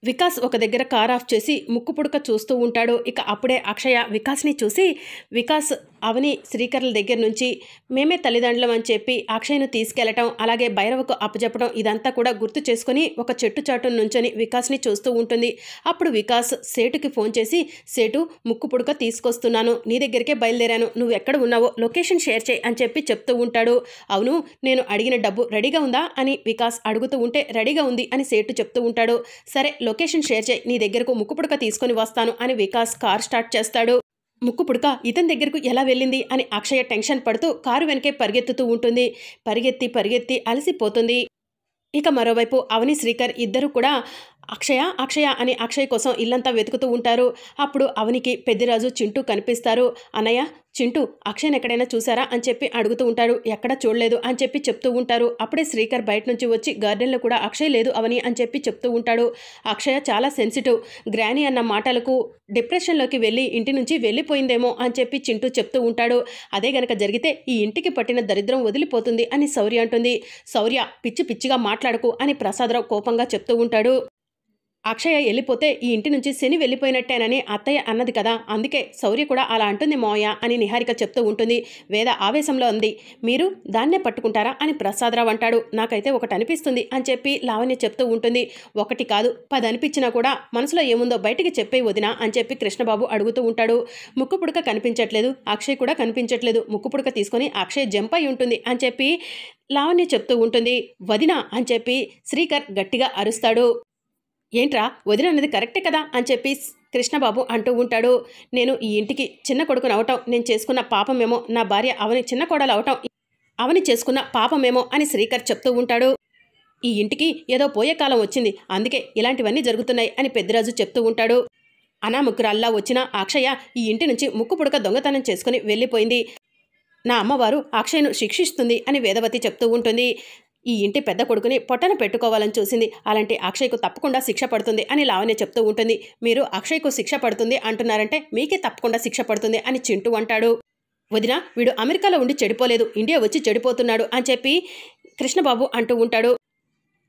వికాస్ ఒక దగ్గర car of చేసి ముక్కు పుడక చూస్తూ ఉంటాడు. ఇక అప్పుడే అక్షయ వికాస్ని చూసి, వికాస్ అవని శ్రీకర్ల దగ్గర నుంచి మేమే తల్లిదండ్రులం అని చెప్పి అక్షయ్ను తీసుకెళ్లటం, అలాగే భైరవకు అప్పచెప్పడం ఇదంతా కూడా గుర్తు చేసుకుని ఒక చెట్టు చాటును నుంచొని వికాస్ని చూస్తూ ఉంటుంది. అప్పుడు వికాస్ సేటుకి ఫోన్ చేసి, సేటు ముక్కు పుడక తీసుకొస్తున్నాను, నీ దగ్గరికే బయలుదేరాను, నువ్వు ఎక్కడ ఉన్నావో లొకేషన్ షేర్ చేయి అని చెప్పి చెప్తూ ఉంటాడు. అవును, నేను అడిగిన డబ్బు రెడీగా ఉందా అని వికాస్ అడుగుతూ ఉంటే, రెడీగా ఉంది అని సేటు చెప్తూ ఉంటాడు. సరే లొకేషన్ షేర్ చేయి, నీ దగ్గరకు ముక్కు పుడక తీసుకొని వస్తాను అని వికాస్ కార్ స్టార్ట్ చేస్తాడు. ముక్కు పుడక ఇతని దగ్గరకు ఎలా వెళ్ళింది అని అక్షయ టెన్షన్ పడుతూ కారు వెనకే పరిగెత్తుతూ ఉంటుంది. పరిగెత్తి పరిగెత్తి అలసిపోతుంది. ఇక మరోవైపు అవని శ్రీకర్ ఇద్దరు కూడా అక్షయ అక్షయ అని అక్షయ్ కోసం ఇల్లంతా వెతుకుతూ ఉంటారు. అప్పుడు అవనికి పెద్దిరాజు చింటూ కనిపిస్తారు. అన్నయ్య, చింటూ అక్షయ్ని ఎక్కడైనా చూసారా అని చెప్పి అడుగుతూ ఉంటాడు. ఎక్కడా చూడలేదు అని చెప్పి చెప్తూ ఉంటారు. అప్పుడే శ్రీకర్ బయట నుంచి వచ్చి గార్డెన్లో కూడా అక్షయ్ లేదు అవని అని చెప్పి చెప్తూ ఉంటాడు. అక్షయ చాలా సెన్సిటివ్, గ్రానీ అన్న మాటలకు డిప్రెషన్లోకి వెళ్ళి ఇంటి నుంచి వెళ్ళిపోయిందేమో అని చెప్పి చింటూ చెప్తూ ఉంటాడు. అదే గనక జరిగితే ఈ ఇంటికి పట్టిన దరిద్రం వదిలిపోతుంది అని శౌర్య అంటుంది. శౌర్య పిచ్చి పిచ్చిగా మాట్లాడకు అని ప్రసాదరావు కోపంగా చెప్తూ ఉంటాడు. అక్షయ వెళ్ళిపోతే ఈ ఇంటి నుంచి శని వెళ్ళిపోయినట్టేనని అత్తయ్య అన్నది కదా, అందుకే శౌర్య కూడా అలా అంటుంది మోయ అని నిహారిక చెప్తూ ఉంటుంది. వేద ఆవేశంలో ఉంది. మీరు దాన్నే పట్టుకుంటారా అని ప్రసాదరావు అంటాడు. నాకైతే ఒకటి అనిపిస్తుంది అని చెప్పి లావణ్య చెప్తూ ఉంటుంది. ఒకటి కాదు 10 అనిపించినా కూడా మనసులో ఏముందో బయటికి చెప్పే వదినా అని చెప్పి కృష్ణబాబు అడుగుతూ ఉంటాడు. ముక్కు పుడక కనిపించట్లేదు, అక్షయ్ కూడా కనిపించట్లేదు, ముక్కు పుడక తీసుకొని అక్షయ్ జంప్ అయి ఉంటుంది అని చెప్పి లావణ్య చెప్తూ ఉంటుంది. వదినా అని చెప్పి శ్రీకర్ గట్టిగా అరుస్తాడు. ఏంట్రా వదిన అన్నది కరెక్టే కదా అని చెప్పి కృష్ణబాబు అంటూ ఉంటాడు. నేను ఈ ఇంటికి చిన్న కొడుకుని అవటం నేను చేసుకున్న పాపమేమో, నా భార్య అవని చిన్న కోడలు అవటం అవని చేసుకున్న పాపమేమో అని శ్రీకర్ చెప్తూ ఉంటాడు. ఈ ఇంటికి ఏదో పోయే కాలం వచ్చింది, అందుకే ఇలాంటివన్నీ జరుగుతున్నాయి అని పెద్దిరాజు చెప్తూ ఉంటాడు. అనాముకురాల్లా వచ్చిన అక్షయ ఈ ఇంటి నుంచి ముక్కు పుడక దొంగతనం చేసుకుని వెళ్ళిపోయింది. నా అమ్మవారు అక్షయ్ను శిక్షిస్తుంది అని వేదవతి చెప్తూ ఉంటుంది. ఈ ఇంటి పెద్ద కొడుకుని పొట్టన పెట్టుకోవాలని చూసింది, అలాంటి అక్షయ్కు తప్పకుండా శిక్ష పడుతుంది అని లావణ్య చెప్తూ ఉంటుంది. మీరు అక్షయ్కు శిక్ష పడుతుంది అంటున్నారంటే మీకే తప్పకుండా శిక్ష పడుతుంది అని చింటూ అంటాడు. వదిన, వీడు అమెరికాలో ఉండి చెడిపోలేదు, ఇండియా వచ్చి చెడిపోతున్నాడు అని చెప్పి కృష్ణబాబు అంటూ ఉంటాడు.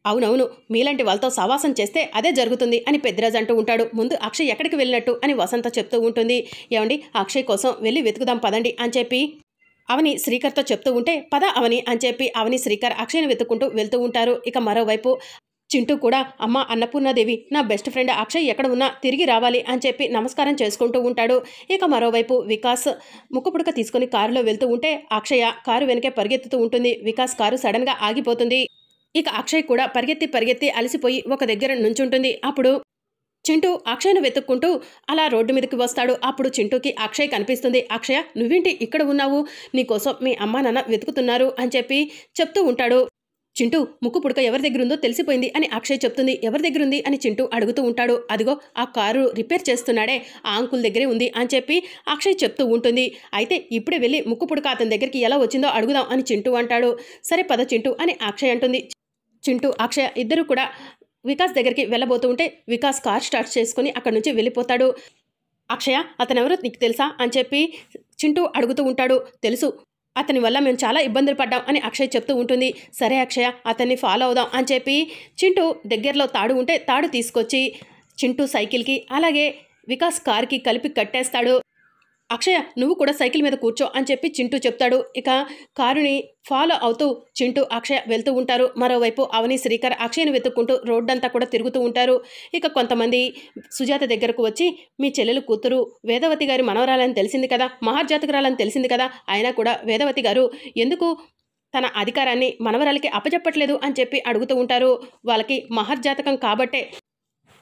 అవునవును, మీలాంటి వాళ్ళతో సావాసం చేస్తే అదే జరుగుతుంది అని పెద్దిరాజు అంటూ ఉంటాడు. ముందు అక్షయ్ ఎక్కడికి వెళ్ళినట్టు అని వసంత చెప్తూ ఉంటుంది. ఏమండి, అక్షయ్ కోసం వెళ్ళి వెతుకుదాం పదండి అని చెప్పి అవని శ్రీకర్తో చెప్తూ ఉంటే, పద అవని అని చెప్పి అవని శ్రీకర్ అక్షయ్ని వెతుక్కుంటూ వెళ్తూ ఉంటారు. ఇక మరోవైపు చింటూ కూడా, అమ్మ అన్నపూర్ణాదేవి, నా బెస్ట్ ఫ్రెండ్ అక్షయ్ ఎక్కడ ఉన్నా తిరిగి రావాలి అని చెప్పి నమస్కారం చేసుకుంటూ ఉంటాడు. ఇక మరోవైపు వికాస్ ముక్కు పుడక తీసుకుని కారులో వెళ్తూ ఉంటే అక్షయ కారు వెనకే పరిగెత్తుతూ ఉంటుంది. వికాస్ కారు సడన్గా ఆగిపోతుంది. ఇక అక్షయ్ కూడా పరిగెత్తి పరిగెత్తి అలసిపోయి ఒక దగ్గర నుంచుంటుంది. అప్పుడు చింటూ అక్షయ్ను వెతుక్కుంటూ అలా రోడ్డు మీదకి వస్తాడు. అప్పుడు చింటూకి అక్షయ్ కనిపిస్తుంది. అక్షయ, నువ్వేంటి ఇక్కడ ఉన్నావు, నీకోసం మీ అమ్మా నాన్న వెతుకుతున్నారు అని చెప్పి చెప్తూ ఉంటాడు. చింటూ, ముక్కు పుడక ఎవరి దగ్గర ఉందో తెలిసిపోయింది అని అక్షయ్ చెప్తుంది. ఎవరి దగ్గర ఉంది అని చింటూ అడుగుతూ ఉంటాడు. అదిగో ఆ కారు రిపేర్ చేస్తున్నాడే ఆ అంకుల్ దగ్గరే ఉంది అని చెప్పి అక్షయ్ చెప్తూ ఉంటుంది. అయితే ఇప్పుడే వెళ్ళి ముక్కు పుడక అతని దగ్గరికి ఎలా వచ్చిందో అడుగుదాం అని చింటూ అంటాడు. సరే పద చింటూ అని అక్షయ్ అంటుంది. చింటూ అక్షయ ఇద్దరు కూడా వికాస్ దగ్గరికి వెళ్ళబోతూ ఉంటే వికాస్ కార్ స్టార్ట్ చేసుకుని అక్కడి నుంచి వెళ్ళిపోతాడు. అక్షయ, అతనెవరో నీకు తెలుసా అని చెప్పి చింటూ అడుగుతూ ఉంటాడు. తెలుసు, అతని వల్ల మేము చాలా ఇబ్బందులు పడ్డాం అని అక్షయ్ చెప్తూ ఉంటుంది. సరే అక్షయ, అతన్ని ఫాలో అవుదాం అని చెప్పి చింటూ దగ్గరలో తాడు ఉంటే తాడు తీసుకొచ్చి చింటూ సైకిల్కి అలాగే వికాస్ కార్కి కలిపి కట్టేస్తాడు. అక్షయ, నువ్వు కూడా సైకిల్ మీద కూర్చో అని చెప్పి చింటూ చెప్తాడు. ఇక కారుని ఫాలో అవుతూ చింటూ అక్షయ వెళ్తూ ఉంటారు. మరోవైపు అవని శ్రీకర్ అక్షయ్ని వెతుక్కుంటూ రోడ్డంతా కూడా తిరుగుతూ ఉంటారు. ఇక కొంతమంది సుజాత దగ్గరకు వచ్చి, మీ చెల్లెలు కూతురు వేదవతి గారి మనవరాలని తెలిసింది కదా, మహర్జాతకురాలని తెలిసింది కదా, అయినా కూడా వేదవతి గారు ఎందుకు తన అధికారాన్ని మనవరాలకి అప్పచెప్పట్లేదు అని చెప్పి అడుగుతూ ఉంటారు. వాళ్ళకి మహర్జాతకం కాబట్టే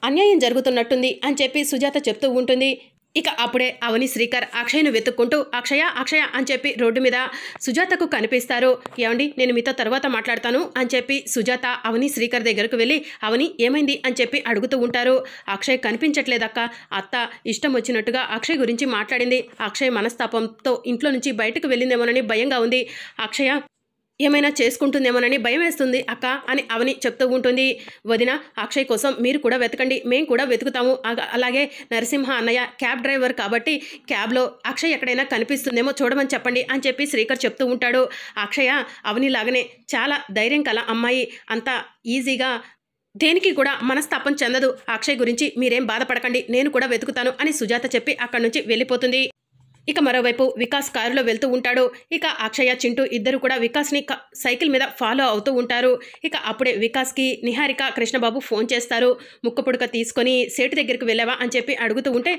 అన్యాయం జరుగుతున్నట్టుంది అని చెప్పి సుజాత చెప్తూ ఉంటుంది. ఇక అప్పుడే అవని శ్రీకర్ అక్షయ్ను వెతుక్కుంటూ అక్షయ అక్షయ అని చెప్పి రోడ్డు మీద సుజాతకు కనిపిస్తారు. ఏమండి, నేను మీతో తర్వాత మాట్లాడతాను అని చెప్పి సుజాత అవని శ్రీకర్ దగ్గరకు వెళ్ళి, అవని ఏమైంది అని చెప్పి అడుగుతూ ఉంటారు. అక్షయ్ కనిపించట్లేదక్క, అత్త ఇష్టం వచ్చినట్టుగా అక్షయ్ గురించి మాట్లాడింది, అక్షయ్ మనస్తాపంతో ఇంట్లో నుంచి బయటకు వెళ్ళిందేమోనని భయంగా ఉంది, అక్షయ ఏమైనా చేసుకుంటుందేమోనని భయం వేస్తుంది అక్క అని అవని చెప్తూ ఉంటుంది. వదిన, అక్షయ్ కోసం మీరు కూడా వెతకండి, మేము కూడా వెతుకుతాము, అలాగే నరసింహ అన్నయ్య క్యాబ్ డ్రైవర్ కాబట్టి క్యాబ్లో అక్షయ్ ఎక్కడైనా కనిపిస్తుందేమో చూడమని చెప్పండి అని చెప్పి శ్రీకర్ చెప్తూ ఉంటాడు. అక్షయ అవని లాగానే చాలా ధైర్యం కల అమ్మాయి, అంత ఈజీగా దేనికి కూడా మనస్తాపం చెందదు. అక్షయ్ గురించి మీరేం బాధపడకండి, నేను కూడా వెతుకుతాను అని సుజాత చెప్పి అక్కడి నుంచి వెళ్ళిపోతుంది. ఇక మరోవైపు వికాస్ కారులో వెళ్తూ ఉంటాడు. ఇక అక్షయ, చింటూ ఇద్దరు కూడా వికాస్ని సైకిల్ మీద ఫాలో అవుతూ ఉంటారు. ఇక అప్పుడే వికాస్కి నిహారిక, కృష్ణబాబు ఫోన్ చేస్తారు. ముక్క పుడక తీసుకొని సేటు దగ్గరికి వెళ్ళావా అని చెప్పి అడుగుతూ ఉంటే,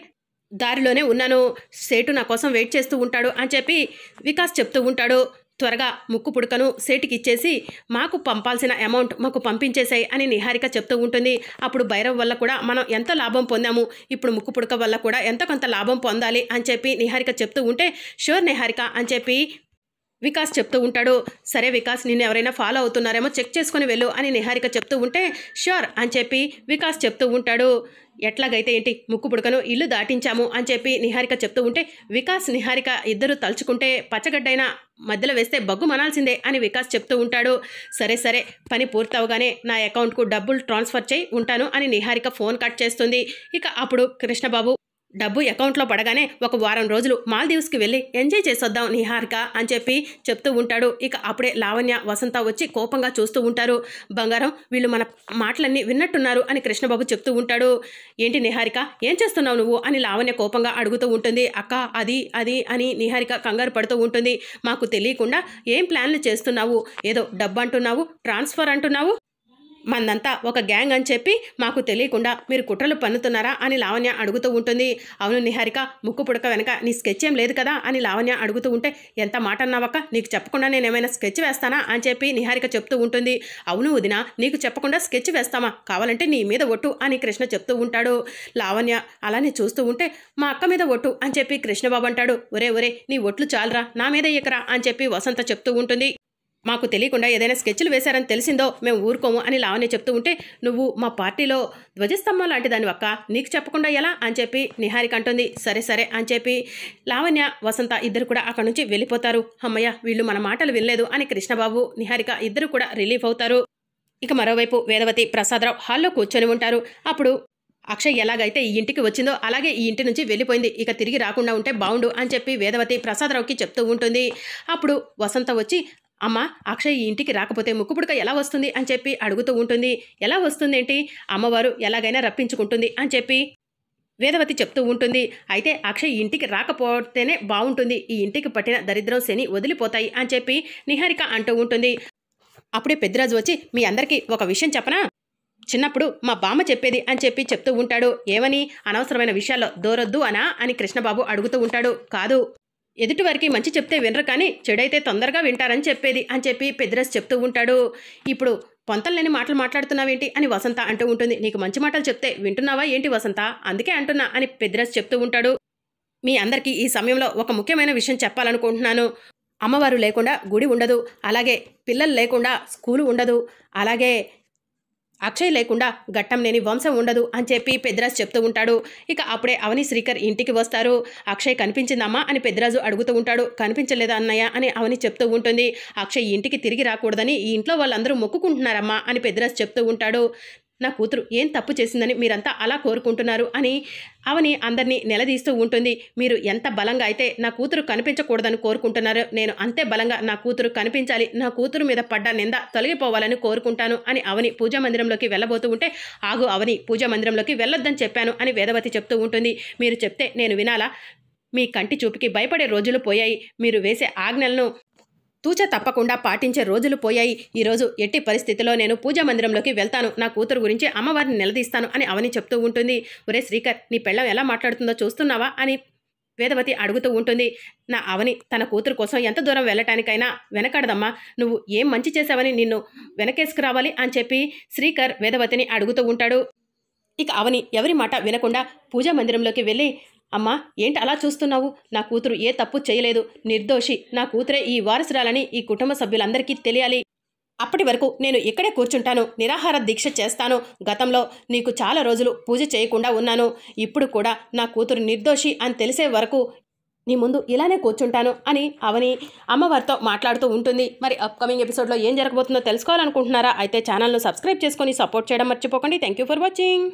దారిలోనే ఉన్నాను, సేటు నా కోసం వెయిట్ చేస్తూ ఉంటాడు అని చెప్పి వికాస్ చెప్తూ ఉంటాడు. త్వరగా ముక్కు పుడకను సేటుకి ఇచ్చేసి మాకు పంపాల్సిన అమౌంట్ మాకు పంపించేసాయి అని నిహారిక చెప్తూ ఉంటుంది. అప్పుడు భైరవ్ వల్ల కూడా మనం ఎంత లాభం పొందాము, ఇప్పుడు ముక్కు పుడక వల్ల కూడా ఎంతో కొంత లాభం పొందాలి అని చెప్పి నిహారిక చెప్తూ ఉంటే, షూర్ నిహారిక అని చెప్పి వికాస్ చెప్తూ ఉంటాడు. సరే వికాస్, నిన్ను ఎవరైనా ఫాలో అవుతున్నారేమో చెక్ చేసుకుని వెళ్ళు అని నిహారిక చెప్తూ ఉంటే, షూర్ అని చెప్పి వికాస్ చెప్తూ ఉంటాడు. ఎట్లాగైతే ఏంటి, ముక్కు పుడకను ఇల్లు దాటించాము అని చెప్పి నిహారిక చెప్తూ ఉంటే, వికాస్ నిహారిక ఇద్దరు తలుచుకుంటే పచ్చగడ్డైనా మధ్యలో వేస్తే బగ్గు మనాల్సిందే అని వికాస్ చెప్తూ ఉంటాడు. సరే సరే, పని పూర్తవగానే నా అకౌంట్కు డబ్బులు ట్రాన్స్ఫర్ చేయి ఉంటాను అని నిహారిక ఫోన్ కట్ చేస్తుంది. ఇక అప్పుడు కృష్ణబాబు డబ్బు అకౌంట్లో పడగానే ఒక వారం రోజులు మాల్దీవ్స్కి వెళ్ళి ఎంజాయ్ చేసొద్దాం నిహారిక అని చెప్పి చెప్తూ ఉంటాడు. ఇక అప్పుడే లావణ్య, వసంత వచ్చి కోపంగా చూస్తూ ఉంటారు. బంగారం, వీళ్ళు మన మాటలన్నీ విన్నట్టున్నారు అని కృష్ణబాబు చెప్తూ ఉంటాడు. ఏంటి నిహారిక, ఏం చేస్తున్నావు నువ్వు అని లావణ్య కోపంగా అడుగుతూ ఉంటుంది. అక్క అది అది అని నిహారిక కంగారు పడుతూ ఉంటుంది. మాకు తెలియకుండా ఏం ప్లాన్లు చేస్తున్నావు, ఏదో డబ్బు అంటున్నావు, ట్రాన్స్ఫర్ అంటున్నావు, మందంతా ఒక గ్యాంగ్ అని చెప్పి మాకు తెలియకుండా మీరు కుట్రలు పన్నుతున్నారా అని లావణ్య అడుగుతూ ఉంటుంది. అవును నిహారిక, ముక్కు పుడక వెనక నీ స్కెచ్ ఏం లేదు కదా అని లావణ్య అడుగుతూ ఉంటే, ఎంత మాట అన్నావక్క, నీకు చెప్పకుండా నేను ఏమైనా స్కెచ్ వేస్తానా అని చెప్పి నిహారిక చెప్తూ ఉంటుంది. అవును వదినా, నీకు చెప్పకుండా స్కెచ్ వేస్తామా, కావాలంటే నీ మీద ఒట్టు అని కృష్ణ చెప్తూ ఉంటాడు. లావణ్య అలానే చూస్తూ ఉంటే, మా అక్క మీద ఒట్టు అని చెప్పి కృష్ణబాబు అంటాడు. ఒరే ఒరే, నీ ఒట్లు చాలరా, నా మీద ఎక్కరా అని చెప్పి వసంత చెప్తూ ఉంటుంది. మాకు తెలియకుండా ఏదైనా స్కెచ్లు వేశారని తెలిసిందో మేము ఊరుకోము అని లావణ్య చెప్తూ ఉంటే, నువ్వు మా పార్టీలో ధ్వజస్తంభం లాంటి దాని అక్క, నీకు చెప్పకుండా ఎలా అని చెప్పి నిహారిక అంటుంది. సరే సరే అని చెప్పి లావణ్య, వసంత ఇద్దరు కూడా అక్కడి నుంచి వెళ్ళిపోతారు. అమ్మయ్య, వీళ్ళు మన మాటలు వినలేదు అని కృష్ణబాబు, నిహారిక ఇద్దరు కూడా రిలీఫ్ అవుతారు. ఇక మరోవైపు వేదవతి, ప్రసాదరావు హాల్లో కూర్చొని ఉంటారు. అప్పుడు అక్షయ్ ఎలాగైతే ఈ ఇంటికి వచ్చిందో అలాగే ఈ ఇంటి నుంచి వెళ్ళిపోయింది, ఇక తిరిగి రాకుండా ఉంటే బాగుండు అని చెప్పి వేదవతి ప్రసాదరావుకి చెప్తూ ఉంటుంది. అప్పుడు వసంత వచ్చి, అమ్మ, అక్షయ్ ఈ ఇంటికి రాకపోతే ముక్కు పుడక ఎలా వస్తుంది అని చెప్పి అడుగుతూ ఉంటుంది. ఎలా వస్తుందేంటి, అమ్మవారు ఎలాగైనా రప్పించుకుంటుంది అని చెప్పి వేదవతి చెప్తూ ఉంటుంది. అయితే అక్షయ్ ఇంటికి రాకపోతేనే బాగుంటుంది, ఈ ఇంటికి పట్టిన దరిద్రం శని వదిలిపోతాయి అని చెప్పి నిహారిక అంటూ ఉంటుంది. అప్పుడే పెద్దిరాజు వచ్చి, మీ అందరికీ ఒక విషయం చెప్పనా, చిన్నప్పుడు మా బామ్మ చెప్పేది అని చెప్పి చెప్తూ ఉంటాడు. ఏమని, అనవసరమైన విషయాల్లో దూరొద్దు అనా అని కృష్ణబాబు అడుగుతూ ఉంటాడు. కాదు, ఎదుటివారికి మంచి చెప్తే వినరు కానీ చెడైతే తొందరగా వింటారని చెప్పేది అని చెప్పి పెద్దిరాజు చెప్తూ ఉంటాడు. ఇప్పుడు పొంతలేని మాటలు మాట్లాడుతున్నావేంటి అని వసంత అంటూ ఉంటుంది. నీకు మంచి మాటలు చెప్తే వింటున్నావా ఏంటి వసంత, అందుకే అంటున్నా అని పెద్దిరాజు చెప్తూ ఉంటాడు. మీ అందరికీ ఈ సమయంలో ఒక ముఖ్యమైన విషయం చెప్పాలనుకుంటున్నాను. అమ్మవారు లేకుండా గుడి ఉండదు, అలాగే పిల్లలు లేకుండా స్కూలు ఉండదు, అలాగే అక్షయ్ లేకుండా ఘట్టంనేని వంశం ఉండదు అని చెప్పి పెద్దిరాజు చెప్తూ ఉంటాడు. ఇక అప్పుడే అవని, శ్రీకర్ ఇంటికి వస్తారు. అక్షయ్ కనిపించిందమ్మా అని పెద్దిరాజు అడుగుతూ ఉంటాడు. కనిపించలేదా అన్నయ్య అని అవని చెప్తూ ఉంటుంది. అక్షయ్ ఇంటికి తిరిగి రాకూడదని ఈ ఇంట్లో వాళ్ళందరూ మొక్కుకుంటున్నారమ్మా అని పెద్దిరాజు చెప్తూ ఉంటాడు. నా కూతురు ఏం తప్పు చేసిందని మీరంతా అలా కోరుకుంటున్నారు అని అవని అందరినీ నిలదీస్తూ ఉంటుంది. మీరు ఎంత బలంగా అయితే నా కూతురు కనిపించకూడదని కోరుకుంటున్నారో నేను అంతే బలంగా నా కూతురు కనిపించాలి, నా కూతురు మీద పడ్డ నింద తొలగిపోవాలని కోరుకుంటాను అని అవని పూజా మందిరంలోకి వెళ్ళబోతూ ఉంటే, ఆగు అవని, పూజా మందిరంలోకి వెళ్ళొద్దని చెప్పాను అని వేదవతి చెప్తూ ఉంటుంది. మీరు చెప్తే నేను వినాలా, మీ కంటి చూపుకి భయపడే రోజులు పోయాయి, మీరు వేసే ఆజ్ఞలను తూచ తప్పకుండా పాటించే రోజులు పోయాయి. ఈరోజు ఎట్టి పరిస్థితిలో నేను పూజా మందిరంలోకి వెళ్తాను, నా కూతురు గురించి అమ్మవారిని నిలదీస్తాను అని అవని చెప్తూ ఉంటుంది. ఒరే శ్రీకర్, నీ పెళ్ళం ఎలా మాట్లాడుతుందో చూస్తున్నావా అని వేదవతి అడుగుతూ ఉంటుంది. నా అవని తన కూతురు కోసం ఎంత దూరం వెళ్ళటానికైనా వెనకాడదమ్మా, నువ్వు ఏం మంచి చేసావని నిన్ను వెనకేసుకురావాలి అని చెప్పి శ్రీకర్ వేదవతిని అడుగుతూ ఉంటాడు. ఇక అవని ఎవరి మాట వినకుండా పూజా మందిరంలోకి వెళ్ళి, అమ్మా ఏంటి అలా చూస్తున్నావు, నా కూతురు ఏ తప్పు చేయలేదు, నిర్దోషి, నా కూతురే ఈ వారసురాలని ఈ కుటుంబ సభ్యులందరికీ తెలియాలి, అప్పటి వరకు నేను ఇక్కడే కూర్చుంటాను, నిరాహార దీక్ష చేస్తాను, గతంలో నీకు చాలా రోజులు పూజ చేయకుండా ఉన్నాను, ఇప్పుడు కూడా నా కూతురు నిర్దోషి అని తెలిసే వరకు నీ ముందు ఇలానే కూర్చుంటాను అని అవని అమ్మవారితో మాట్లాడుతూ ఉంటుంది. మరి అప్కమింగ్ ఎపిసోడ్లో ఏం జరగబోతుందో తెలుసుకోవాలనుకుంటున్నారా? అయితే ఛానల్ను సబ్స్క్రైబ్ చేసుకొని సపోర్ట్ చేయడం మర్చిపోకండి. Thank you for watching.